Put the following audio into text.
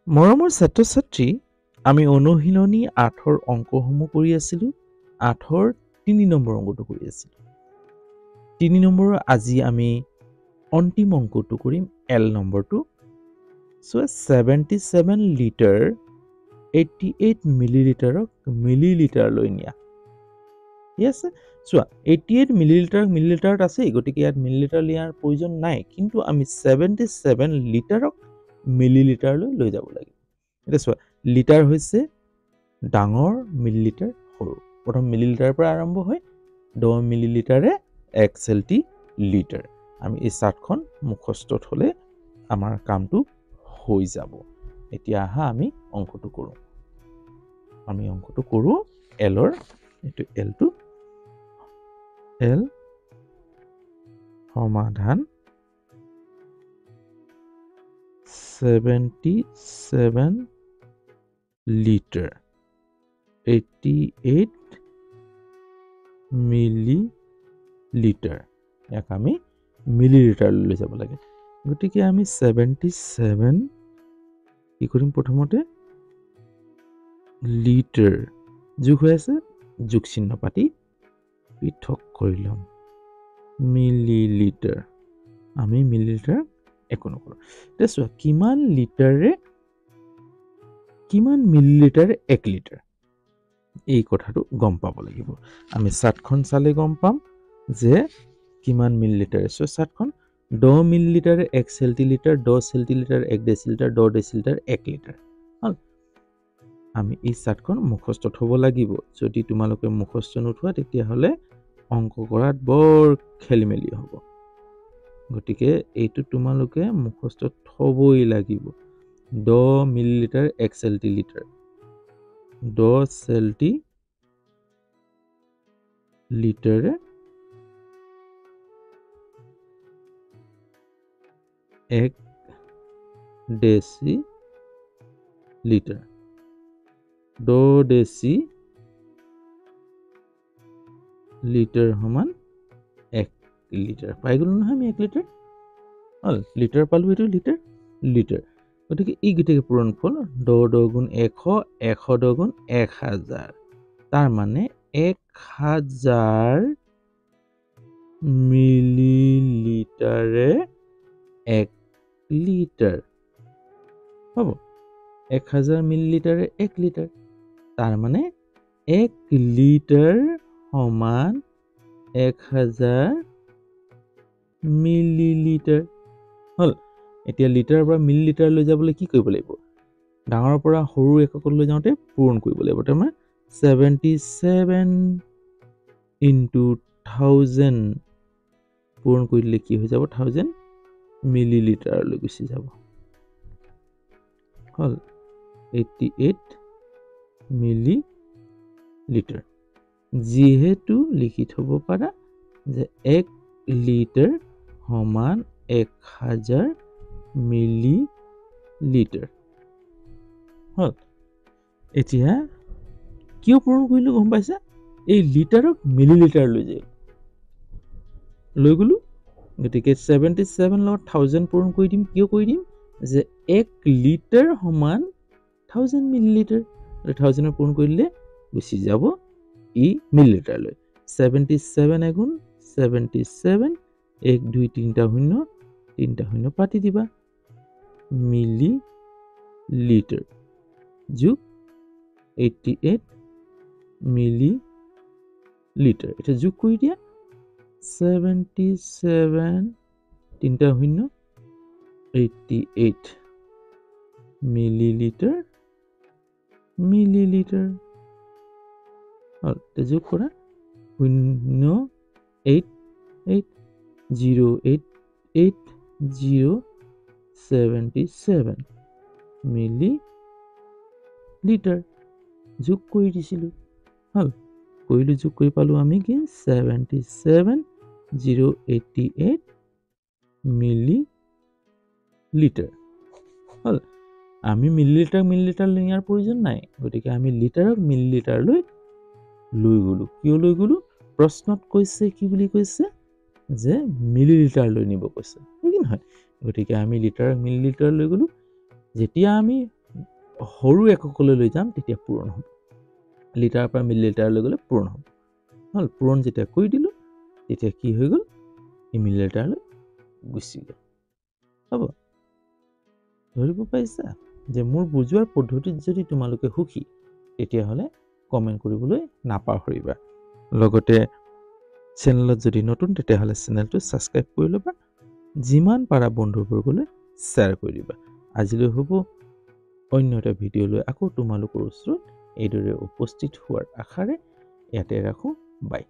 মৰমৰ ছাত্ৰ-ছাত্ৰী, আমি অনুশীলনী ৮ৰ অংকসমূহ কৰি আছিলোঁ। ৮ৰ ৩ নম্বৰ অংকটো কৰি আছিলোঁ। ৩ নম্বৰৰ আজি আমি অন্তিম অংকটো কৰিম, এল নম্বৰটো। চ' 77 লিটাৰ 88 মিলিলিটাৰক মিলিলিটাৰলৈ নিয়া। ঠিক আছে? চোৱা, 88 মিলিলিটাৰত আছে, গতিকে ইয়াত মিলিলিটাৰ লিয়াৰ প্ৰয়োজন নাই, কিন্তু আমি 77 লিটাৰক মিলিলিটাৰলৈ লৈ যাব লাগিব। এতিয়া চোৱা, লিটাৰ হৈছে ডাঙৰ, মিলিলিটাৰ সৰু। প্ৰথম মিলিলিটাৰৰ পৰা আৰম্ভ হয়, 10 মিলিলিটাৰে 1 চেণ্টিলিটাৰ। আমি এই চাৰ্টখন মুখস্থ থ'লে আমাৰ কামটো হৈ যাব। এতিয়া আহা আমি অংকটো কৰোঁ। আমি অংকটো কৰোঁ এলৰ, এইটো এলটো, এল সমাধান 77 লিটাৰ 88 মিলিলিটাৰ, ইয়াক আমি মিলিলিটাৰলৈ লৈ যাব লাগে। গতিকে আমি 77 কি কৰিম, প্ৰথমতে লিটাৰ যোগ হৈ আছে, যোগ চিহ্ন পাতি পৃথক কৰি ল'ম। মিলিলিটাৰ, আমি মিলিলিটাৰ একো নকৰোঁ। এতিয়া চোৱা, কিমান মিলিলিটাৰে 1 লিটাৰ, এই কথাটো গম পাব লাগিব। আমি চাৰ্টখন চালে গম পাম যে কিমান মিলিলিটাৰে। চ' চাৰ্টখন 10 মিলিলিটাৰে 1 চেণ্টিলিটাৰ, 10 চেণ্টিলিটাৰ 1 ডেচিলিটাৰ, 10 ডেচিলিটাৰ 1 লিটাৰ। আমি এই চাৰ্টখন মুখস্থ থ'ব লাগিব। যদি তোমালোকে মুখস্থ নোথোৱা তেতিয়াহ'লে অংক কৰাত বৰ খেলি মেলি হ'ব। গতিকে এইটো তোমালোকে মুখস্থ থ'বই লাগিব। 10 মিলিলিটাৰ 1 চেণ্টিলিটাৰ, 10 চেণ্টিলিটাৰে 1 ডেচিলিটাৰ, 10 ডেচিলিটাৰ সমান 1 লিটাৰ। পাই গ'লো নহয় আমি 1 লিটাৰ। হ'ল, লিটাৰ পালোঁ, এইটো লিটাৰ। গতিকে ই গোটেই পূৰণ ফল 10 10 গুণ 100, 100 10 গুণ 1000। তাৰ মানে 1000 মিলিলিটাৰে 1 লিটাৰ হ'ব। 1000 মিলিলিটাৰে 1 লিটাৰ, তাৰ মানে 1 লিটাৰ সমান 1000 মিলিলিটাৰ। হ'ল, এতিয়া লিটাৰৰ পৰা মিলিলিটাৰ লৈ যাবলৈ কি কৰিব লাগিব? ডাঙৰৰ পৰা সৰু এককলৈ যাওঁতে পূৰণ কৰিব লাগিব। তাৰমানে 77 ইনটু 1000 পূৰণ কৰি দিলে কি হৈ যাব? 1000 মিলিলিটাৰলৈ গুচি যাব। হ'ল 88 মিলিলিটাৰ। যিহেতু লিখি থ'ব পাৰা যে 1 লিটাৰ সমান 1000 মিলিলিটাৰ। হ'ল, এতিয়া কিয় পূৰণ কৰিলোঁ গম পাইছা? এই লিটাৰক মিলিলিটাৰ লৈ গ'লোঁ। গতিকে 77 লগত 1000 পূৰণ কৰি দিম। কিয় কৰি দিম? যে 1 লিটাৰ সমান 1000 মিলিলিটাৰ। 1000 পূৰণ কৰি দিলে গুচি যাব ই মিলিলিটাৰলৈ। 77 এগুণ 77, 1 2 3টা শূন্য পাতি দিবা, মিলিলিটাৰ যোগ 88 মিলিলিটাৰ। এতিয়া যোগ কৰি দিয়া, 77 3টা শূন্য 88 মিলিলিটাৰ। হ'ল, যোগ কৰা 088088077 মিলিলিটাৰ যোগ কৰি দিছিলোঁ। হ'ল, কৰিলোঁ, যোগ কৰি পালোঁ আমি কি? 77088 মিলিলিটাৰ। হ'ল, আমি মিলিলিটাৰ নিয়াৰ প্ৰয়োজন নাই। গতিকে আমি লিটাৰক মিলিলিটাৰলৈ লৈ গ'লোঁ। কিয় লৈ গ'লোঁ? প্ৰশ্নত কৈছে কি বুলি কৈছে? যে মিলিলিটাৰলৈ নিব কৈছে, হয় কি নহয়? গতিকে আমি লিটাৰক মিলিলিটাৰ লৈ গ'লোঁ। যেতিয়া আমি সৰু এককলৈ লৈ যাম তেতিয়া পূৰণ হ'ব। লিটাৰৰ পৰা মিলিলিটাৰলৈ গ'লে পূৰণ হ'ব। হ'ল, পূৰণ যেতিয়া কৰি দিলোঁ তেতিয়া কি হৈ গ'ল, এই মিলিলিটাৰলৈ গুচি গ'ল। হ'ব, ধৰিব পাৰিছা যে মোৰ বুজোৱাৰ পদ্ধতিত যদি তোমালোকে সুখী তেতিয়াহ'লে কমেণ্ট কৰিবলৈ নাপাহৰিবা। লগতে চেনেলত যদি নতুন তেতিয়াহ'লে চেনেলটো ছাবস্ক্ৰাইব কৰি ল'বা, যিমান পাৰা বন্ধুবৰ্গলৈ শ্বেয়াৰ কৰি দিবা। আজিলৈ হ'ব, অন্য এটা ভিডিঅ' লৈ আকৌ তোমালোকৰ ওচৰত এইদৰে উপস্থিত হোৱাৰ আশাৰে ইয়াতে ৰাখোঁ। বাই।